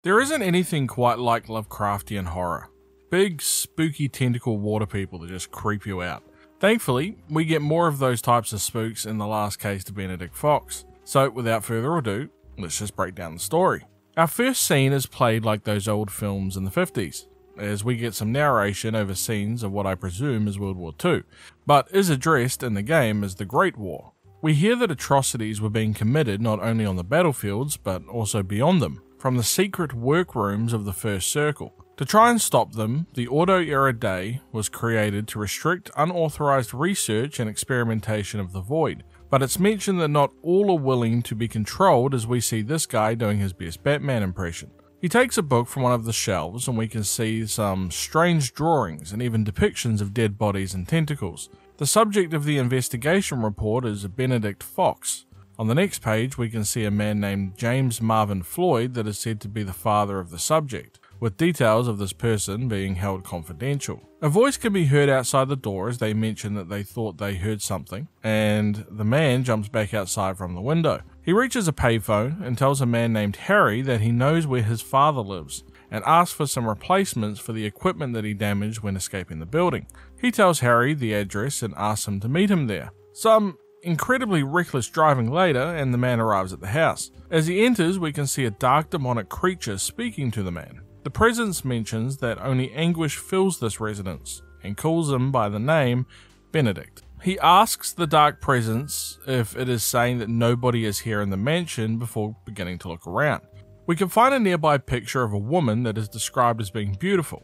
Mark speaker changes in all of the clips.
Speaker 1: There isn't anything quite like Lovecraftian horror. Big, spooky tentacle water people that just creep you out. Thankfully, we get more of those types of spooks in the last case to Benedict Fox. So without further ado, let's just break down the story. Our first scene is played like those old films in the 50s, as we get some narration over scenes of what I presume is World War II, but is addressed in the game as the Great War. We hear that atrocities were being committed not only on the battlefields, but also beyond them, from the secret workrooms of the First Circle. To try and stop them, the Auto-Era Day was created to restrict unauthorized research and experimentation of the Void, but it's mentioned that not all are willing to be controlled, as we see this guy doing his best Batman impression. He takes a book from one of the shelves and we can see some strange drawings and even depictions of dead bodies and tentacles. The subject of the investigation report is Benedict Fox. On the next page we can see a man named James Marvin Floyd that is said to be the father of the subject, with details of this person being held confidential. A voice can be heard outside the door as they mention that they thought they heard something, and the man jumps back outside from the window. He reaches a payphone and tells a man named Harry that he knows where his father lives, and asks for some replacements for the equipment that he damaged when escaping the building. He tells Harry the address and asks him to meet him there. Some incredibly reckless driving later, and the man arrives at the house. As he enters, we can see a dark demonic creature speaking to the man. The presence mentions that only anguish fills this residence, and calls him by the name Benedict. He asks the dark presence if it is saying that nobody is here in the mansion before beginning to look around. We can find a nearby picture of a woman that is described as being beautiful,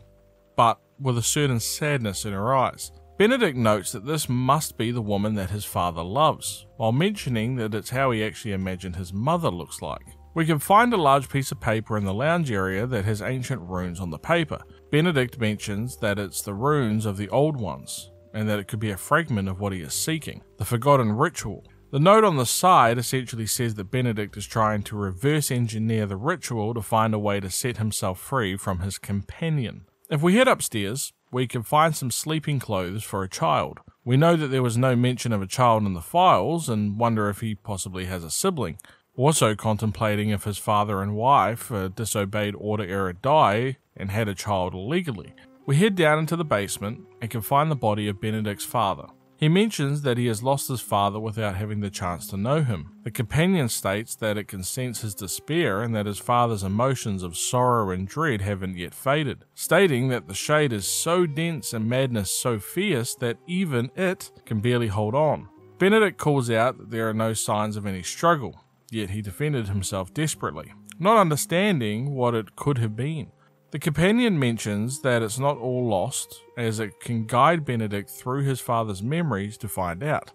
Speaker 1: but with a certain sadness in her eyes. Benedict notes that this must be the woman that his father loves, while mentioning that it's how he actually imagined his mother looks like. We can find a large piece of paper in the lounge area that has ancient runes on the paper. Benedict mentions that it's the runes of the old ones, and that it could be a fragment of what he is seeking, the forgotten ritual. The note on the side essentially says that Benedict is trying to reverse engineer the ritual to find a way to set himself free from his companion. If we head upstairs, we can find some sleeping clothes for a child. We know that there was no mention of a child in the files and wonder if he possibly has a sibling. Also contemplating if his father and wife disobeyed Order-Era Die and had a child illegally. We head down into the basement and can find the body of Benedict's father. He mentions that he has lost his father without having the chance to know him. The companion states that it can sense his despair and that his father's emotions of sorrow and dread haven't yet faded, stating that the shade is so dense and madness so fierce that even it can barely hold on. Benedict calls out that there are no signs of any struggle, yet he defended himself desperately, not understanding what it could have been. The companion mentions that it's not all lost, as it can guide Benedict through his father's memories to find out.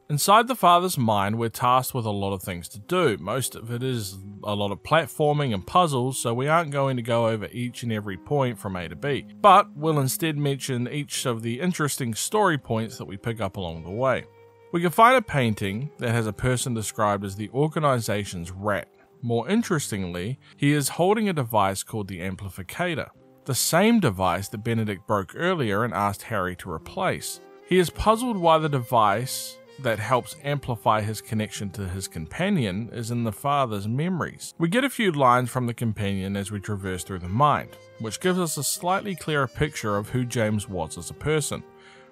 Speaker 1: Inside the father's mind, we're tasked with a lot of things to do. Most of it is a lot of platforming and puzzles, so we aren't going to go over each and every point from A to B, but we'll instead mention each of the interesting story points that we pick up along the way. We can find a painting that has a person described as the organization's rat. More interestingly, he is holding a device called the amplificator, the same device that Benedict broke earlier and asked Harry to replace. He is puzzled why the device that helps amplify his connection to his companion is in the father's memories. We get a few lines from the companion as we traverse through the mind, which gives us a slightly clearer picture of who James was as a person.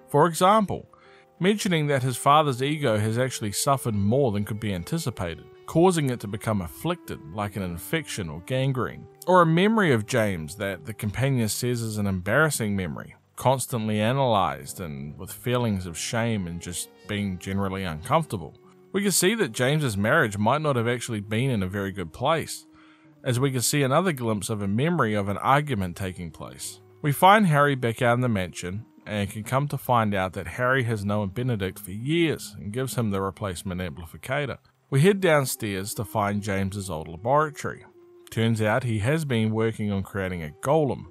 Speaker 1: For example, mentioning that his father's ego has actually suffered more than could be anticipated, causing it to become afflicted like an infection or gangrene. Or a memory of James that the companion says is an embarrassing memory, constantly analysed and with feelings of shame and just being generally uncomfortable. We can see that James's marriage might not have actually been in a very good place, as we can see another glimpse of a memory of an argument taking place. We find Harry back out in the mansion, and can come to find out that Harry has known Benedict for years and gives him the replacement amplificator. We head downstairs to find James's old laboratory. Turns out he has been working on creating a golem,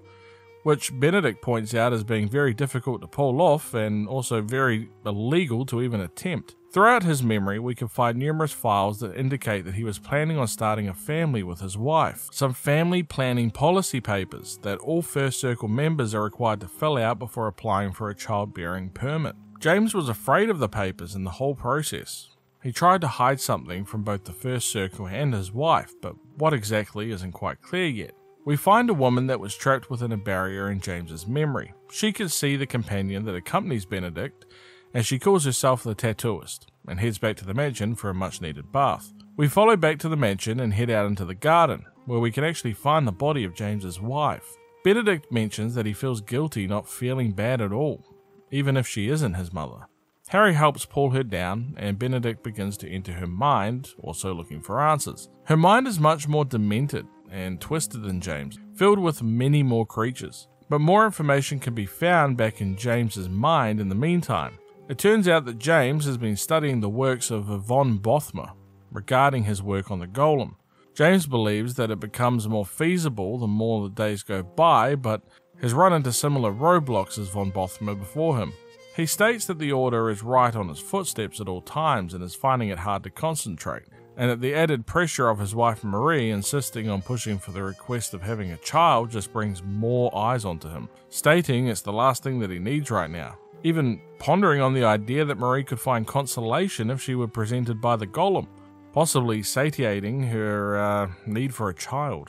Speaker 1: which Benedict points out as being very difficult to pull off and also very illegal to even attempt. Throughout his memory, we can find numerous files that indicate that he was planning on starting a family with his wife. Some family planning policy papers that all First Circle members are required to fill out before applying for a childbearing permit. James was afraid of the papers and the whole process. He tried to hide something from both the First Circle and his wife, but what exactly isn't quite clear yet. We find a woman that was trapped within a barrier in James's memory. She could see the companion that accompanies Benedict, and she calls herself the tattooist, and heads back to the mansion for a much needed bath. We follow back to the mansion and head out into the garden, where we can actually find the body of James's wife. Benedict mentions that he feels guilty not feeling bad at all, even if she isn't his mother. Harry helps pull her down, and Benedict begins to enter her mind, also looking for answers. Her mind is much more demented and twisted than James, filled with many more creatures. But more information can be found back in James's mind in the meantime. It turns out that James has been studying the works of von Bothmer regarding his work on the golem. James believes that it becomes more feasible the more the days go by, but has run into similar roadblocks as von Bothmer before him. He states that the Order is right on his footsteps at all times and is finding it hard to concentrate, and that the added pressure of his wife Marie insisting on pushing for the request of having a child just brings more eyes onto him, stating it's the last thing that he needs right now. Even pondering on the idea that Marie could find consolation if she were presented by the golem, possibly satiating her need for a child.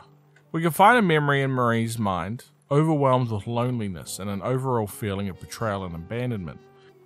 Speaker 1: We can find a memory in Marie's mind, overwhelmed with loneliness and an overall feeling of betrayal and abandonment.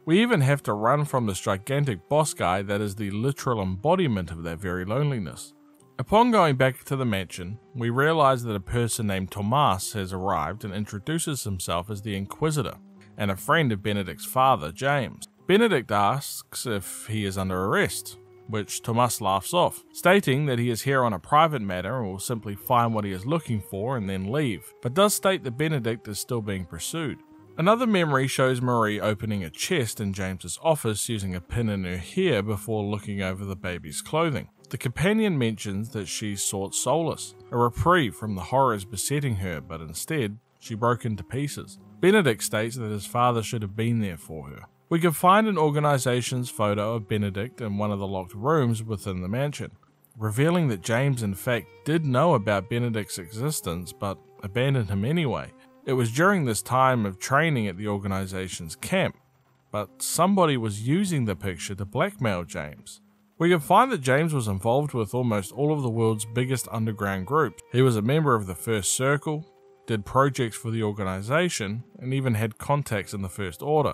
Speaker 1: We even have to run from this gigantic boss guy that is the literal embodiment of that very loneliness. Upon going back to the mansion, we realize that a person named Tomas has arrived and introduces himself as the Inquisitor, and a friend of Benedict's father, James. Benedict asks if he is under arrest, which Tomas laughs off, stating that he is here on a private matter and will simply find what he is looking for and then leave, but does state that Benedict is still being pursued. Another memory shows Marie opening a chest in James's office using a pin in her hair before looking over the baby's clothing. The companion mentions that she sought solace, a reprieve from the horrors besetting her, but instead, she broke into pieces. Benedict states that his father should have been there for her. We can find an organization's photo of Benedict in one of the locked rooms within the mansion, revealing that James in fact did know about Benedict's existence but abandoned him anyway. It was during this time of training at the organization's camp, but somebody was using the picture to blackmail James. We can find that James was involved with almost all of the world's biggest underground groups. He was a member of the First Circle, did projects for the organization, and even had contacts in the First Order.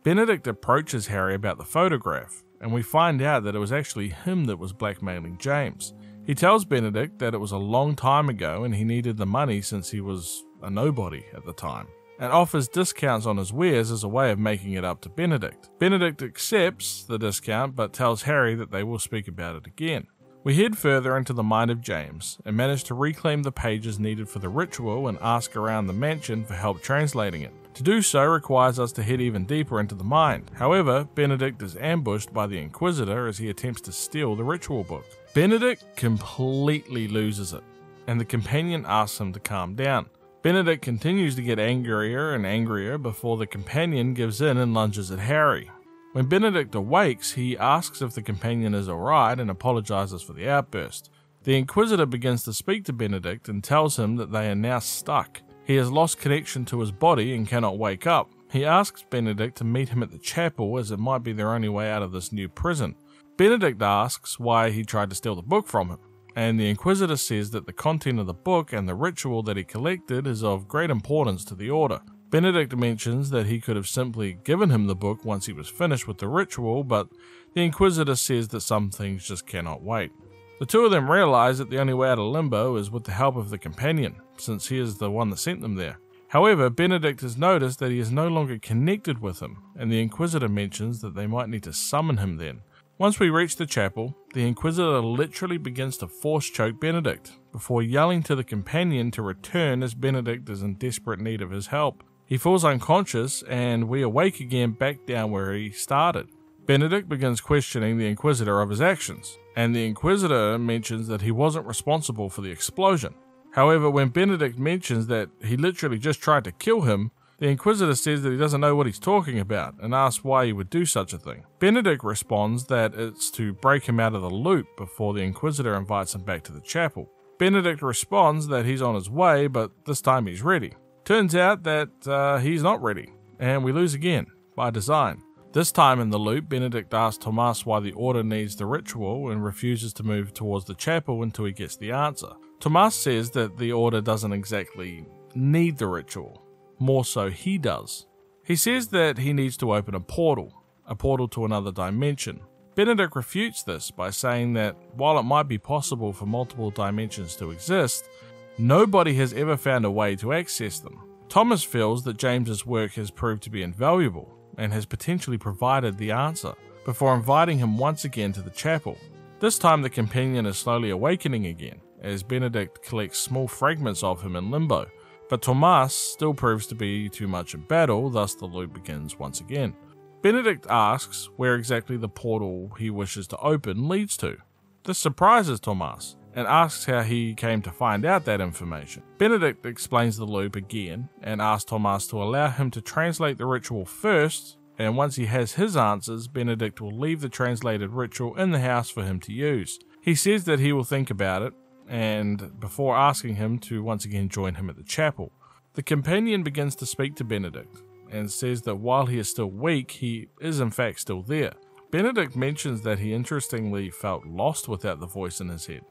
Speaker 1: Benedict approaches Harry about the photograph, and we find out that it was actually him that was blackmailing James. He tells Benedict that it was a long time ago and he needed the money since he was a nobody at the time, and offers discounts on his wares as a way of making it up to Benedict. Benedict accepts the discount but tells Harry that they will speak about it again. We head further into the mind of James and manage to reclaim the pages needed for the ritual and ask around the mansion for help translating it. To do so requires us to head even deeper into the mind. However, Benedict is ambushed by the Inquisitor as he attempts to steal the ritual book. Benedict completely loses it, and the companion asks him to calm down. Benedict continues to get angrier and angrier before the companion gives in and lunges at Harry. When Benedict awakes, he asks if the companion is alright and apologizes for the outburst. The Inquisitor begins to speak to Benedict and tells him that they are now stuck. He has lost connection to his body and cannot wake up. He asks Benedict to meet him at the chapel as it might be their only way out of this new prison. Benedict asks why he tried to steal the book from him, and the Inquisitor says that the content of the book and the ritual that he collected is of great importance to the Order. Benedict mentions that he could have simply given him the book once he was finished with the ritual, but the Inquisitor says that some things just cannot wait. The two of them realize that the only way out of Limbo is with the help of the companion, since he is the one that sent them there. However, Benedict has noticed that he is no longer connected with him, and the Inquisitor mentions that they might need to summon him then. Once we reach the chapel, the Inquisitor literally begins to force choke Benedict, before yelling to the companion to return as Benedict is in desperate need of his help. He falls unconscious, and we awake again back down where he started. Benedict begins questioning the Inquisitor of his actions, and the Inquisitor mentions that he wasn't responsible for the explosion. However, when Benedict mentions that he literally just tried to kill him, the Inquisitor says that he doesn't know what he's talking about and asks why he would do such a thing. Benedict responds that it's to break him out of the loop before the Inquisitor invites him back to the chapel. Benedict responds that he's on his way, but this time he's ready. Turns out that he's not ready, and we lose again, by design. This time in the loop, Benedict asks Tomas why the Order needs the ritual and refuses to move towards the chapel until he gets the answer. Tomas says that the order doesn't exactly need the ritual, more so he does. He says that he needs to open a portal to another dimension. Benedict refutes this by saying that while it might be possible for multiple dimensions to exist, nobody has ever found a way to access them. Tomas feels that James's work has proved to be invaluable and has potentially provided the answer, before inviting him once again to the chapel. This time the companion is slowly awakening again, as Benedict collects small fragments of him in Limbo, but Tomas still proves to be too much in battle, thus the loop begins once again. Benedict asks where exactly the portal he wishes to open leads to. This surprises Tomas, and asks how he came to find out that information. Benedict explains the loop again, and asks Tomas to allow him to translate the ritual first, and once he has his answers, Benedict will leave the translated ritual in the house for him to use. He says that he will think about it, and before asking him to once again join him at the chapel. The companion begins to speak to Benedict, and says that while he is still weak, he is in fact still there. Benedict mentions that he interestingly felt lost without the voice in his head.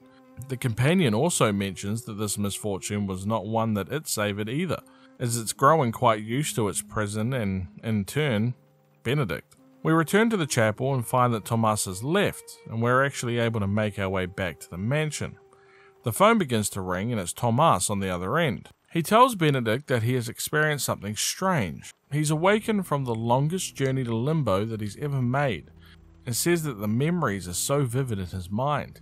Speaker 1: The companion also mentions that this misfortune was not one that it savoured either, as it's growing quite used to its prison and, in turn, Benedict. We return to the chapel and find that Tomas has left, and we're actually able to make our way back to the mansion. The phone begins to ring and it's Tomas on the other end. He tells Benedict that he has experienced something strange. He's awakened from the longest journey to Limbo that he's ever made, and says that the memories are so vivid in his mind.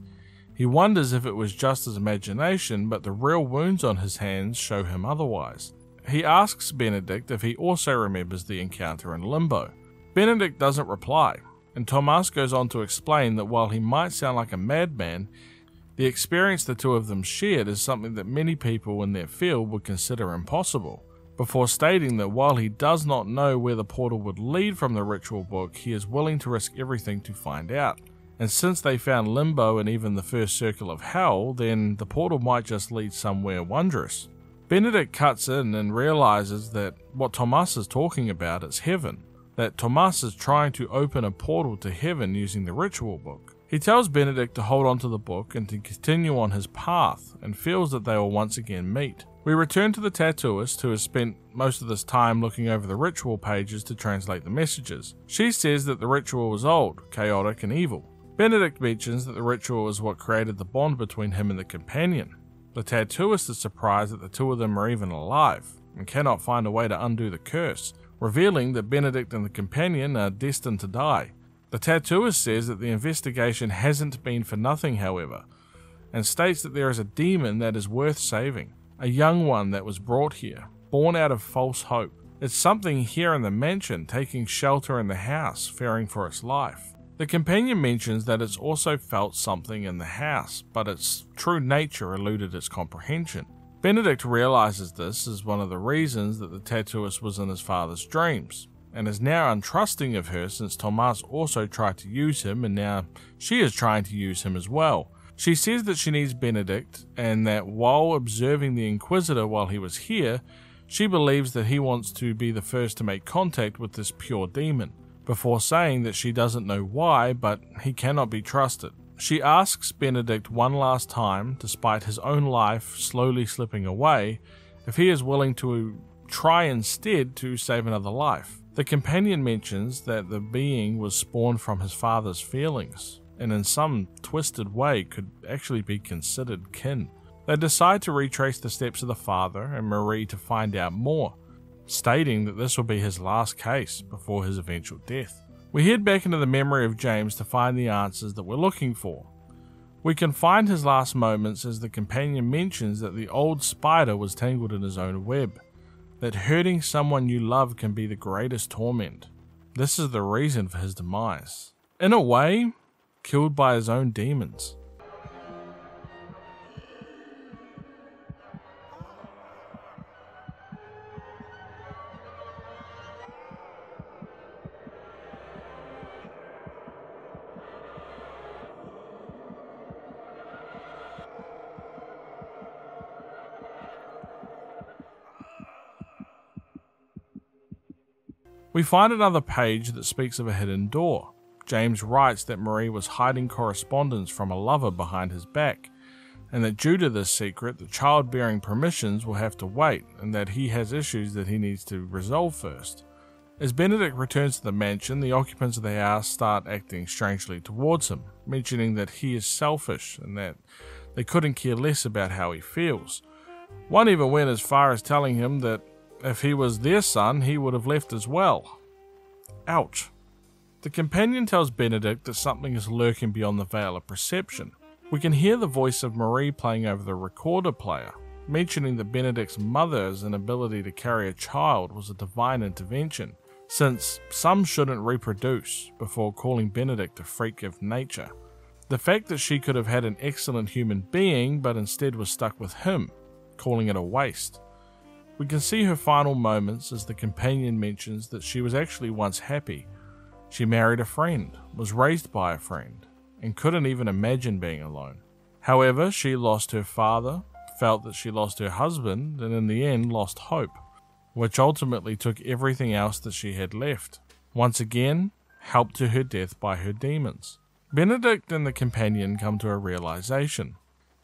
Speaker 1: He wonders if it was just his imagination, but the real wounds on his hands show him otherwise. He asks Benedict if he also remembers the encounter in Limbo. Benedict doesn't reply, and Tomas goes on to explain that while he might sound like a madman, the experience the two of them shared is something that many people in their field would consider impossible, before stating that while he does not know where the portal would lead from the ritual book, he is willing to risk everything to find out. And since they found Limbo and even the first circle of hell, then the portal might just lead somewhere wondrous. Benedict cuts in and realizes that what Tomas is talking about is heaven, that Tomas is trying to open a portal to heaven using the ritual book. He tells Benedict to hold on to the book and to continue on his path, and feels that they will once again meet. We return to the tattooist, who has spent most of this time looking over the ritual pages to translate the messages. She says that the ritual is old, chaotic and evil. Benedict mentions that the ritual is what created the bond between him and the companion. The tattooist is surprised that the two of them are even alive, and cannot find a way to undo the curse, revealing that Benedict and the companion are destined to die. The tattooist says that the investigation hasn't been for nothing, however, and states that there is a demon that is worth saving, a young one that was brought here, born out of false hope. It's something here in the mansion, taking shelter in the house, fearing for its life. The companion mentions that it's also felt something in the house, but its true nature eluded its comprehension. Benedict realizes this is one of the reasons that the tattooist was in his father's dreams, and is now untrusting of her since Tomas also tried to use him, and now she is trying to use him as well. She says that she needs Benedict, and that while observing the Inquisitor while he was here, she believes that he wants to be the first to make contact with this pure demon, before saying that she doesn't know why, but he cannot be trusted. She asks Benedict one last time, despite his own life slowly slipping away, if he is willing to try instead to save another life. The companion mentions that the being was spawned from his father's feelings, and in some twisted way could actually be considered kin. They decide to retrace the steps of the father and Marie to find out more, stating that this will be his last case before his eventual death. We head back into the memory of James to find the answers that we're looking for. We can find his last moments as the companion mentions that the old spider was tangled in his own web, that hurting someone you love can be the greatest torment. This is the reason for his demise. In a way, killed by his own demons. We find another page that speaks of a hidden door. James writes that Marie was hiding correspondence from a lover behind his back, and that due to this secret, the childbearing permissions will have to wait, and that he has issues that he needs to resolve first. As Benedict returns to the mansion, the occupants of the house start acting strangely towards him, mentioning that he is selfish and that they couldn't care less about how he feels. One even went as far as telling him that if he was their son, he would have left as well. Ouch. The companion tells Benedict that something is lurking beyond the veil of perception. We can hear the voice of Marie playing over the recorder player, mentioning that Benedict's mother's inability to carry a child was a divine intervention, since some shouldn't reproduce before calling Benedict a freak of nature. The fact that she could have had an excellent human being but instead was stuck with him, calling it a waste. We can see her final moments as the companion mentions that she was actually once happy. She married a friend, was raised by a friend, and couldn't even imagine being alone. However, she lost her father, felt that she lost her husband, and in the end lost hope, which ultimately took everything else that she had left. Once again, helped to her death by her demons. Benedict and the companion come to a realization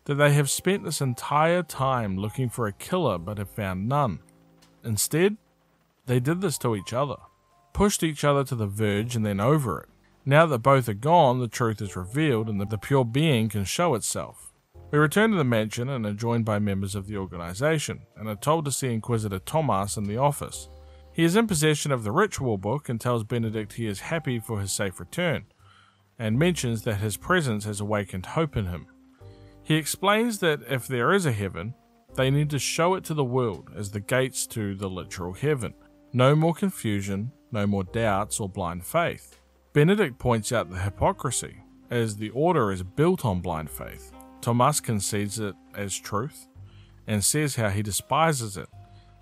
Speaker 1: that they have spent this entire time looking for a killer but have found none. Instead, they did this to each other, pushed each other to the verge and then over it. Now that both are gone, the truth is revealed and the pure being can show itself. We return to the mansion and are joined by members of the organization, and are told to see Inquisitor Tomas in the office. He is in possession of the ritual book and tells Benedict he is happy for his safe return, and mentions that his presence has awakened hope in him. He explains that if there is a heaven, they need to show it to the world as the gates to the literal heaven. No more confusion, no more doubts or blind faith. Benedict points out the hypocrisy, as the order is built on blind faith. Tomas concedes it as truth, and says how he despises it,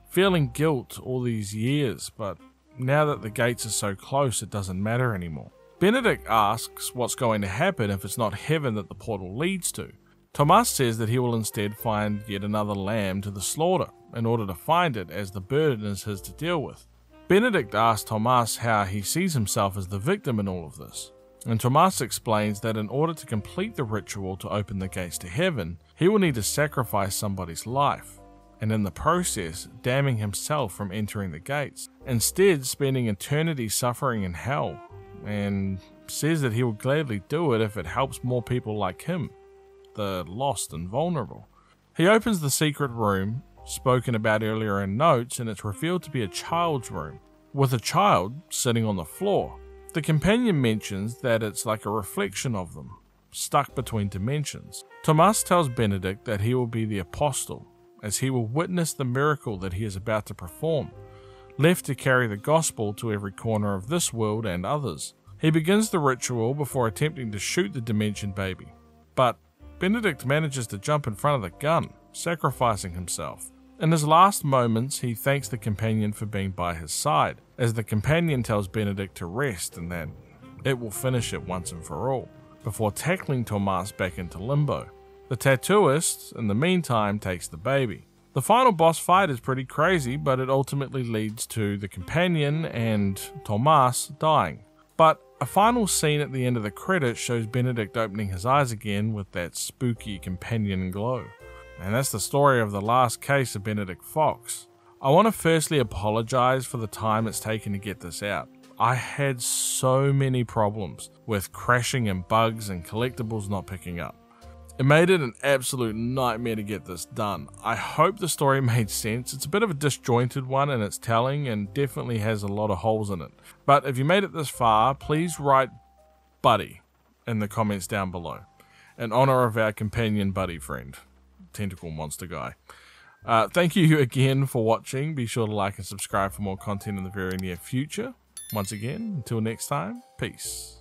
Speaker 1: feeling guilt all these years, but now that the gates are so close it doesn't matter anymore. Benedict asks what's going to happen if it's not heaven that the portal leads to. Tomas says that he will instead find yet another lamb to the slaughter, in order to find it, as the burden is his to deal with. Benedict asks Tomas how he sees himself as the victim in all of this, and Tomas explains that in order to complete the ritual to open the gates to heaven, he will need to sacrifice somebody's life, and in the process damning himself from entering the gates, instead spending eternity suffering in hell, and says that he will gladly do it if it helps more people like him, the lost and vulnerable. He opens the secret room spoken about earlier in notes, and it's revealed to be a child's room, with a child sitting on the floor. The companion mentions that it's like a reflection of them, stuck between dimensions. Tomas tells Benedict that he will be the apostle, as he will witness the miracle that he is about to perform, left to carry the gospel to every corner of this world and others. He begins the ritual before attempting to shoot the dimension baby, but Benedict manages to jump in front of the gun, sacrificing himself. In his last moments, he thanks the companion for being by his side, as the companion tells Benedict to rest and that it will finish it once and for all, before tackling Tomas back into Limbo. The tattooist, in the meantime, takes the baby. The final boss fight is pretty crazy, but it ultimately leads to the companion and Tomas dying. But a final scene at the end of the credits shows Benedict opening his eyes again with that spooky companion glow. And that's the story of the last case of Benedict Fox. I want to firstly apologize for the time it's taken to get this out. I had so many problems with crashing and bugs and collectibles not picking up. It made it an absolute nightmare to get this done. I hope the story made sense. It's a bit of a disjointed one in its telling and definitely has a lot of holes in it. But if you made it this far, please write Buddy in the comments down below, in honor of our companion buddy friend, Tentacle Monster Guy. Thank you again for watching. Be sure to like and subscribe for more content in the very near future. Once again, until next time, peace.